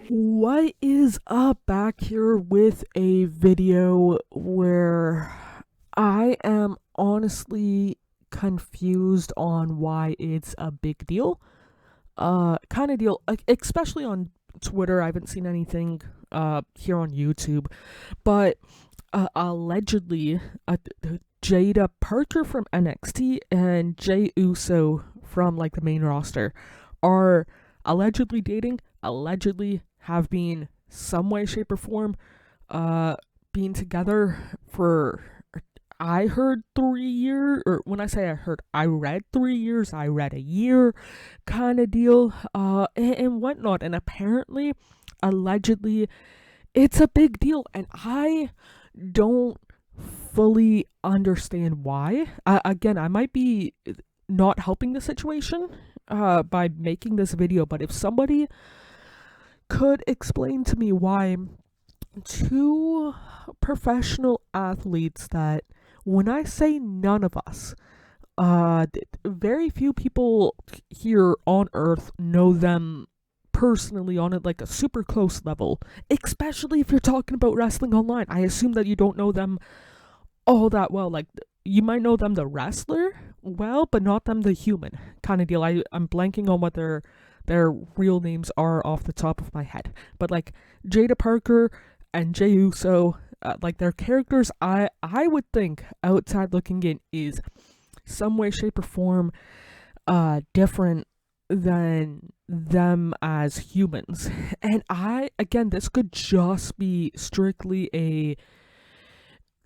What is up? Back here with a video where I am honestly confused on why it's a big deal. Kind of deal, especially on Twitter. I haven't seen anything here on YouTube, but allegedly, Jaida Parker from NXT and Jey Uso from like the main roster are allegedly dating. Allegedly have been some way, shape, or form being together for, I heard 3 years, or when I say I heard, I read 3 years, I read a year kind of deal, and whatnot. And apparently, allegedly, it's a big deal, and I don't fully understand why. Again, I might be not helping the situation by making this video, but if somebody could explain to me why two professional athletes that, when I say none of us, very few people here on earth know them personally on it like a super close level, especially if you're talking about wrestling online. I assume that you don't know them all that well. Like, you might know them the wrestler well, but not them the human kind of deal. I'm blanking on what their real names are off the top of my head, but like Jaida Parker and Jey Uso, like their characters, I would think outside looking in is some way, shape, or form different than them as humans. And again, this could just be strictly a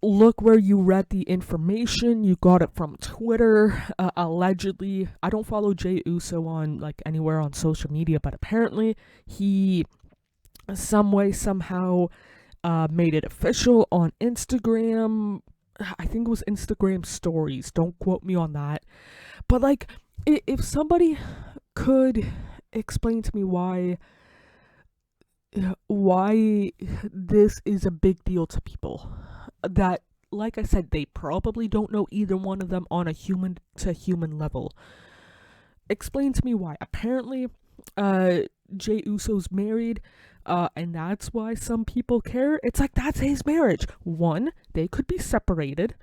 look where you read the information, you got it from Twitter, allegedly. I don't follow Jey Uso on like anywhere on social media, but apparently he some way, somehow made it official on Instagram. I think it was Instagram stories, don't quote me on that. But like, if somebody could explain to me why this is a big deal to people that, like I said, they probably don't know either one of them on a human to human level. Explain to me why. Apparently, Jey Uso's married, and that's why some people care. It's like, that's his marriage. One, they could be separated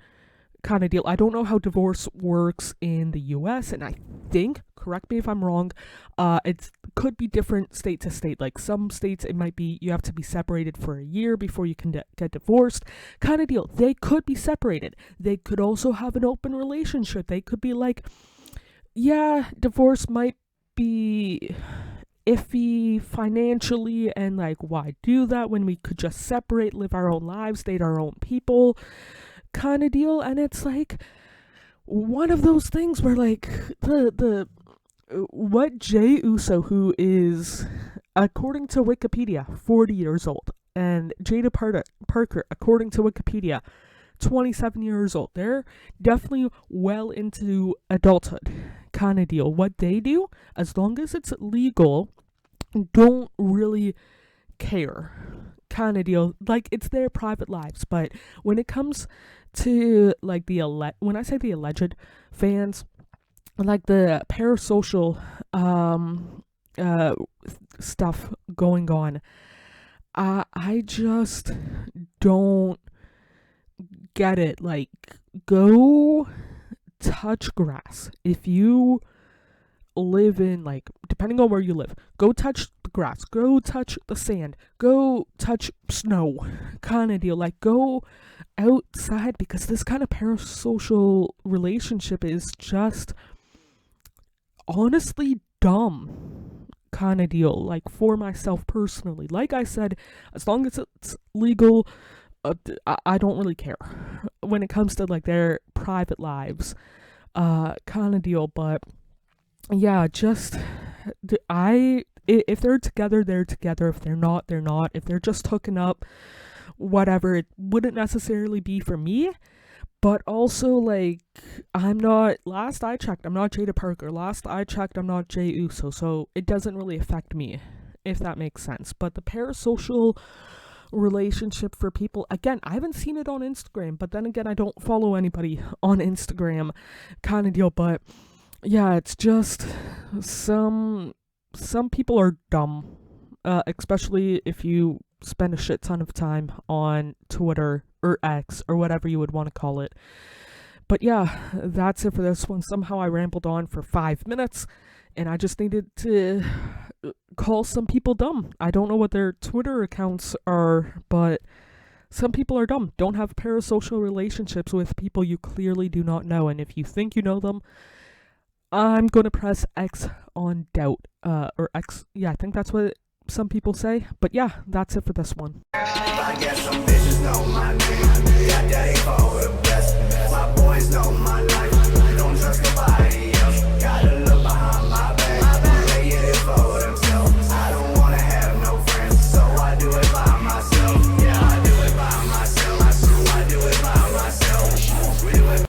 kind of deal. I don't know how divorce works in the US, and I think, correct me if I'm wrong, it could be different state to state. Like some states it might be you have to be separated for a year before you can get divorced kind of deal. They could be separated. They could also have an open relationship. They could be like, yeah, divorce might be iffy financially, and like, why do that when we could just separate, live our own lives, date our own people kind of deal. And it's like one of those things where like the what Jey Uso, who is, according to Wikipedia, 40 years old, and Jaida Parker, according to Wikipedia, 27 years old, they're definitely well into adulthood kind of deal. What they do, as long as it's legal, don't really care kind of deal. Like, it's their private lives. But when it comes to like when I say the alleged fans, like the parasocial stuff going on, I just don't get it. Like, go touch grass. If you live in, like, depending on where you live, go touch the grass, go touch the sand, go touch snow kind of deal. Like, go outside, because this kind of parasocial relationship is just honestly dumb kind of deal. Like, for myself personally, like I said, as long as it's legal, I don't really care when it comes to like their private lives kind of deal. But yeah, just if they're together, they're together. If they're not, they're not. If they're just hooking up, whatever, it wouldn't necessarily be for me. But also, like, last I checked, I'm not Jaida Parker. Last I checked, I'm not Jey Uso. So it doesn't really affect me, if that makes sense. But the parasocial relationship for people, again, I haven't seen it on Instagram. But then again, I don't follow anybody on Instagram kind of deal. But yeah, it's just some people are dumb especially if you spend a shit ton of time on Twitter or X or whatever you would want to call it. But yeah, that's it for this one. Somehow I rambled on for 5 minutes, and I just needed to call some people dumb. I don't know what their Twitter accounts are, but some people are dumb. Don't have parasocial relationships with people you clearly do not know, and if you think you know them, I'm going to press X on doubt. Or X, yeah, I think that's what some people say. But yeah, that's it for this one. I guess some bitches know my name. Yeah, they for the best. My boys know my